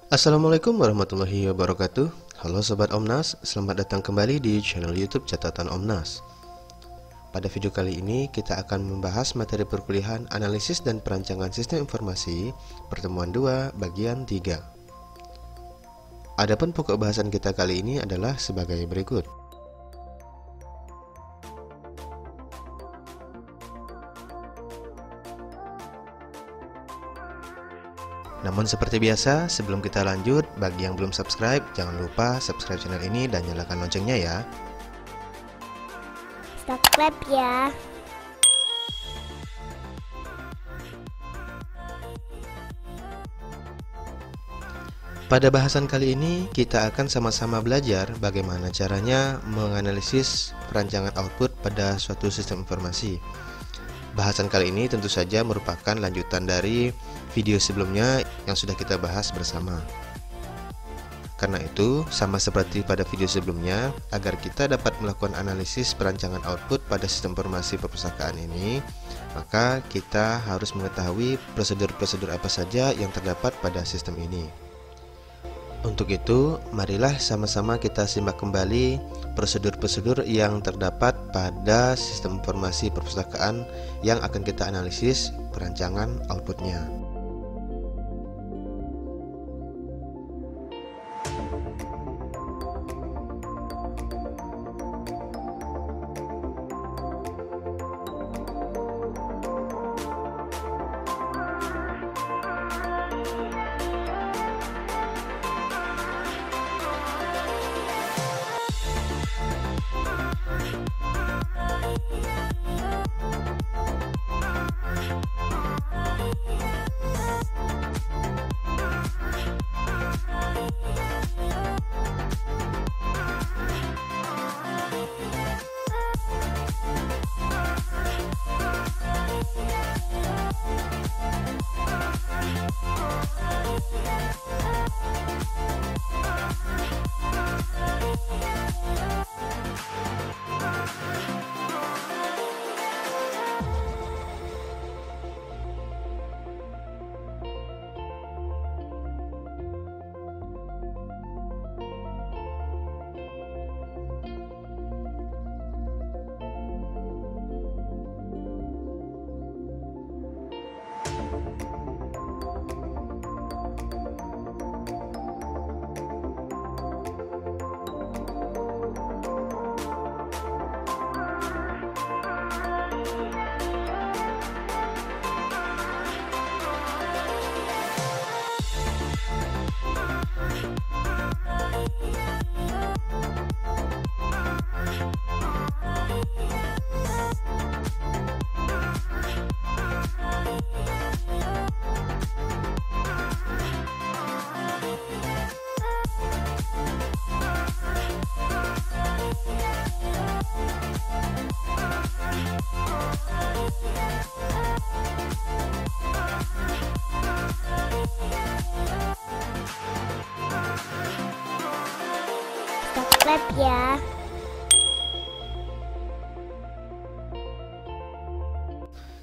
Assalamualaikum warahmatullahi wabarakatuh. Halo Sobat Omnas, selamat datang kembali di channel YouTube Catatan Omnas. Pada video kali ini kita akan membahas materi perkuliahan Analisis dan Perancangan Sistem Informasi Pertemuan 2 Bagian 3. Adapun pokok bahasan kita kali ini adalah sebagai berikut. Namun seperti biasa, sebelum kita lanjut, bagi yang belum subscribe, jangan lupa subscribe channel ini dan nyalakan loncengnya ya. Subscribe ya. Pada bahasan kali ini, kita akan sama-sama belajar bagaimana caranya menganalisis perancangan output pada suatu sistem informasi. Bahasan kali ini tentu saja merupakan lanjutan dari video sebelumnya yang sudah kita bahas bersama. Karena itu, sama seperti pada video sebelumnya, agar kita dapat melakukan analisis perancangan output pada sistem informasi perpustakaan ini, maka kita harus mengetahui prosedur-prosedur apa saja yang terdapat pada sistem ini. Untuk itu, marilah sama-sama kita simak kembali prosedur-prosedur yang terdapat pada sistem informasi perpustakaan yang akan kita analisis perancangan outputnya. Subscribe ya.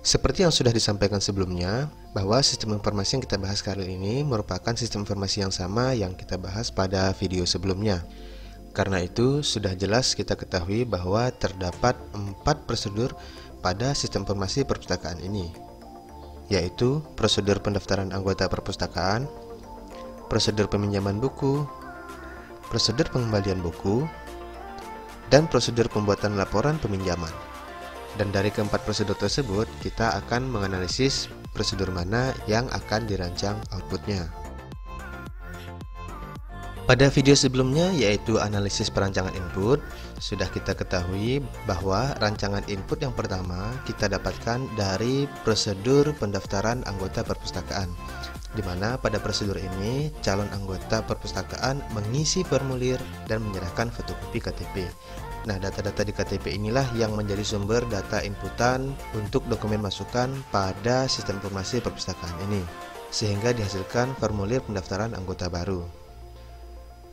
Seperti yang sudah disampaikan sebelumnya, bahwa sistem informasi yang kita bahas kali ini merupakan sistem informasi yang sama yang kita bahas pada video sebelumnya. Karena itu, sudah jelas kita ketahui bahwa terdapat 4 prosedur pada sistem informasi perpustakaan ini, yaitu prosedur pendaftaran anggota perpustakaan, prosedur peminjaman buku, prosedur pengembalian buku, dan prosedur pembuatan laporan peminjaman. Dan dari keempat prosedur tersebut, kita akan menganalisis prosedur mana yang akan dirancang outputnya. Pada video sebelumnya, yaitu analisis perancangan input, sudah kita ketahui bahwa rancangan input yang pertama kita dapatkan dari prosedur pendaftaran anggota perpustakaan, di mana pada prosedur ini calon anggota perpustakaan mengisi formulir dan menyerahkan fotokopi KTP. Nah, data-data di KTP inilah yang menjadi sumber data inputan untuk dokumen masukan pada sistem informasi perpustakaan ini, sehingga dihasilkan formulir pendaftaran anggota baru.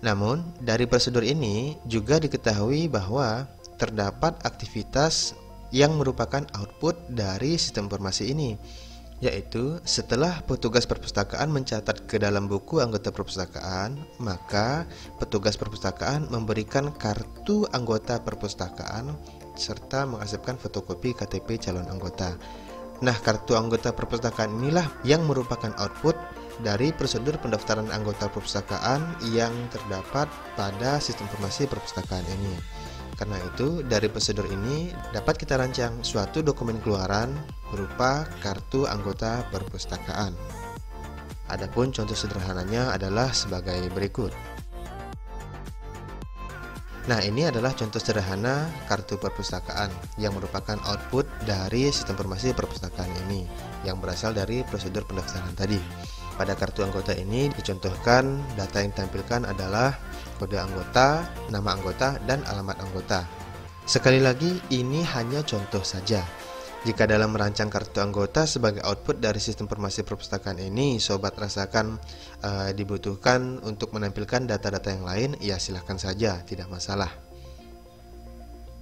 Namun, dari prosedur ini juga diketahui bahwa terdapat aktivitas yang merupakan output dari sistem informasi ini, yaitu setelah petugas perpustakaan mencatat ke dalam buku anggota perpustakaan, maka petugas perpustakaan memberikan kartu anggota perpustakaan serta mengarsipkan fotokopi KTP calon anggota. Nah, kartu anggota perpustakaan inilah yang merupakan output dari prosedur pendaftaran anggota perpustakaan yang terdapat pada sistem informasi perpustakaan ini. Karena itu, dari prosedur ini dapat kita rancang suatu dokumen keluaran berupa kartu anggota perpustakaan. Adapun contoh sederhananya adalah sebagai berikut. Nah, ini adalah contoh sederhana kartu perpustakaan yang merupakan output dari sistem informasi perpustakaan ini yang berasal dari prosedur pendaftaran tadi. Pada kartu anggota ini dicontohkan data yang ditampilkan adalah kode anggota, nama anggota, dan alamat anggota. Sekali lagi, ini hanya contoh saja. Jika dalam merancang kartu anggota sebagai output dari sistem informasi perpustakaan ini, sobat rasakan dibutuhkan untuk menampilkan data-data yang lain, ya silahkan saja, tidak masalah.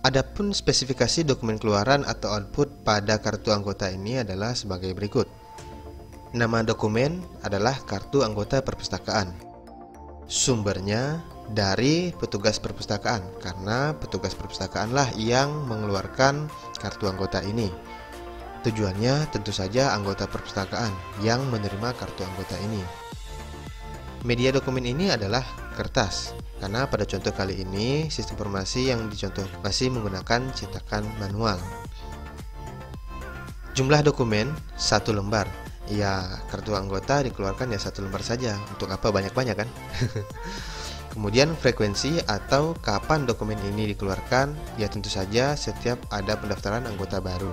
Adapun spesifikasi dokumen keluaran atau output pada kartu anggota ini adalah sebagai berikut. Nama dokumen adalah kartu anggota perpustakaan. Sumbernya dari petugas perpustakaan, karena petugas perpustakaanlah yang mengeluarkan kartu anggota ini. Tujuannya tentu saja anggota perpustakaan yang menerima kartu anggota ini. Media dokumen ini adalah kertas, karena pada contoh kali ini sistem informasi yang dicontoh masih menggunakan cetakan manual. Jumlah dokumen 1 lembar. Ya, kartu anggota dikeluarkan ya 1 lembar saja. Untuk apa banyak-banyak kan? Kemudian frekuensi atau kapan dokumen ini dikeluarkan, ya tentu saja setiap ada pendaftaran anggota baru.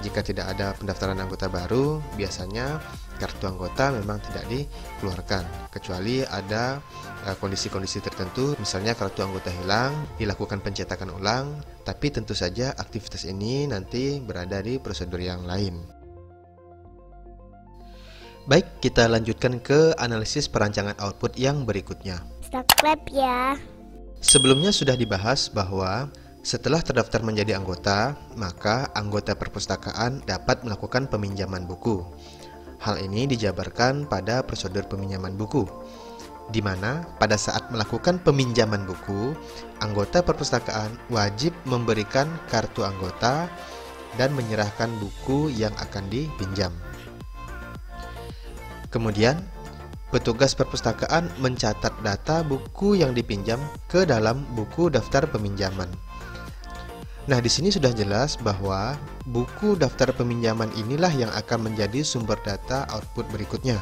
Jika tidak ada pendaftaran anggota baru, biasanya kartu anggota memang tidak dikeluarkan, kecuali ada kondisi-kondisi tertentu, misalnya kartu anggota hilang, dilakukan pencetakan ulang, tapi tentu saja aktivitas ini nanti berada di prosedur yang lain. Baik, kita lanjutkan ke analisis perancangan output yang berikutnya. Subscribe ya. Sebelumnya sudah dibahas bahwa setelah terdaftar menjadi anggota, maka anggota perpustakaan dapat melakukan peminjaman buku. Hal ini dijabarkan pada prosedur peminjaman buku, di mana pada saat melakukan peminjaman buku, anggota perpustakaan wajib memberikan kartu anggota dan menyerahkan buku yang akan dipinjam. Kemudian, petugas perpustakaan mencatat data buku yang dipinjam ke dalam buku daftar peminjaman. Nah, di sini sudah jelas bahwa buku daftar peminjaman inilah yang akan menjadi sumber data output berikutnya,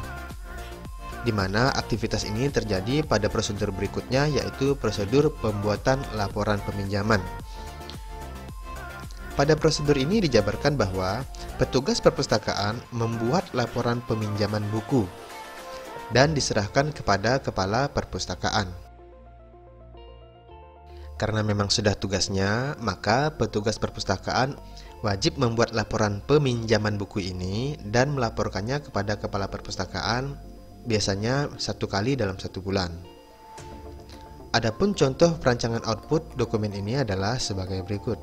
di mana aktivitas ini terjadi pada prosedur berikutnya, yaitu prosedur pembuatan laporan peminjaman. Pada prosedur ini dijabarkan bahwa petugas perpustakaan membuat laporan peminjaman buku dan diserahkan kepada kepala perpustakaan. Karena memang sudah tugasnya, maka petugas perpustakaan wajib membuat laporan peminjaman buku ini dan melaporkannya kepada kepala perpustakaan, biasanya 1 kali dalam 1 bulan. Adapun contoh perancangan output dokumen ini adalah sebagai berikut.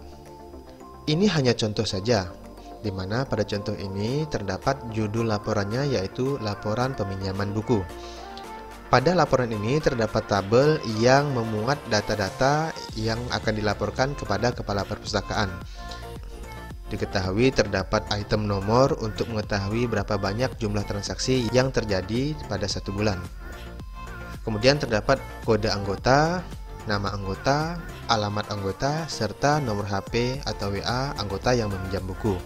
Ini hanya contoh saja, di mana pada contoh ini terdapat judul laporannya, yaitu laporan peminjaman buku. Pada laporan ini terdapat tabel yang memuat data-data yang akan dilaporkan kepada kepala perpustakaan. Diketahui terdapat item nomor untuk mengetahui berapa banyak jumlah transaksi yang terjadi pada 1 bulan. Kemudian terdapat kode anggota, nama anggota, alamat anggota, serta nomor HP atau WA anggota yang meminjam buku.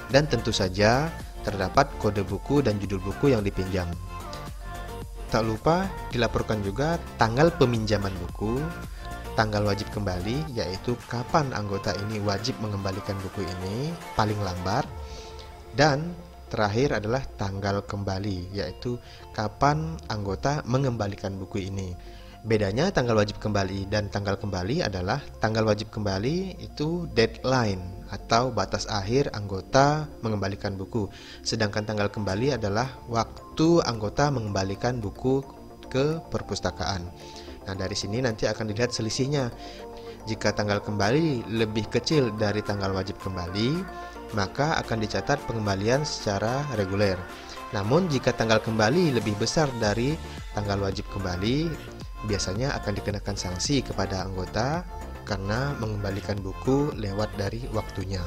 Dan tentu saja terdapat kode buku dan judul buku yang dipinjam. Tak lupa dilaporkan juga tanggal peminjaman buku, tanggal wajib kembali, yaitu kapan anggota ini wajib mengembalikan buku ini paling lambat, dan terakhir adalah tanggal kembali, yaitu kapan anggota mengembalikan buku ini. Bedanya tanggal wajib kembali dan tanggal kembali adalah tanggal wajib kembali itu deadline atau batas akhir anggota mengembalikan buku, sedangkan tanggal kembali adalah waktu anggota mengembalikan buku ke perpustakaan. Nah, dari sini nanti akan dilihat selisihnya. Jika tanggal kembali lebih kecil dari tanggal wajib kembali, maka akan dicatat pengembalian secara reguler. Namun jika tanggal kembali lebih besar dari tanggal wajib kembali, biasanya akan dikenakan sanksi kepada anggota karena mengembalikan buku lewat dari waktunya.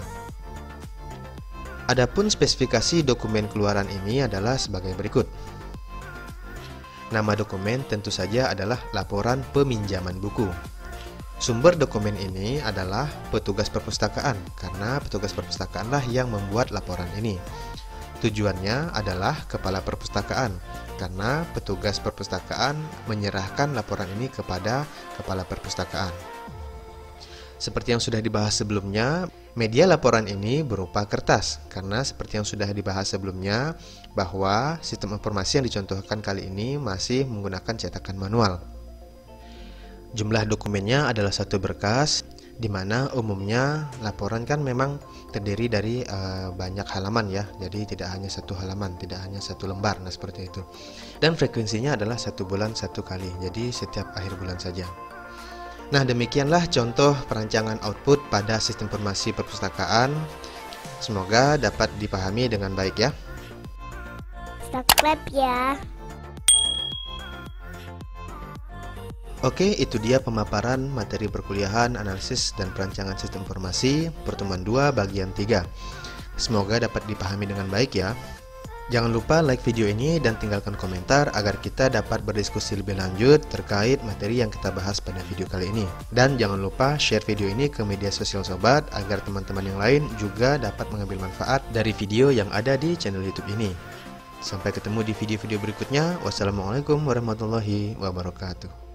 Adapun spesifikasi dokumen keluaran ini adalah sebagai berikut. Nama dokumen tentu saja adalah laporan peminjaman buku. Sumber dokumen ini adalah petugas perpustakaan, karena petugas perpustakaanlah yang membuat laporan ini. Tujuannya adalah kepala perpustakaan, karena petugas perpustakaan menyerahkan laporan ini kepada kepala perpustakaan. Seperti yang sudah dibahas sebelumnya, media laporan ini berupa kertas, karena seperti yang sudah dibahas sebelumnya, bahwa sistem informasi yang dicontohkan kali ini masih menggunakan cetakan manual. Jumlah dokumennya adalah satu berkas, di mana umumnya laporan kan memang terdiri dari banyak halaman ya, jadi tidak hanya satu halaman, tidak hanya satu lembar, nah seperti itu. Dan frekuensinya adalah 1 bulan 1 kali, jadi setiap akhir bulan saja. Nah, demikianlah contoh perancangan output pada sistem informasi perpustakaan. Semoga dapat dipahami dengan baik ya. Subscribe ya. Oke, itu dia pemaparan materi perkuliahan analisis dan perancangan sistem informasi pertemuan 2 bagian 3. Semoga dapat dipahami dengan baik ya. Jangan lupa like video ini dan tinggalkan komentar agar kita dapat berdiskusi lebih lanjut terkait materi yang kita bahas pada video kali ini. Dan jangan lupa share video ini ke media sosial sobat agar teman-teman yang lain juga dapat mengambil manfaat dari video yang ada di channel YouTube ini. Sampai ketemu di video-video berikutnya. Wassalamualaikum warahmatullahi wabarakatuh.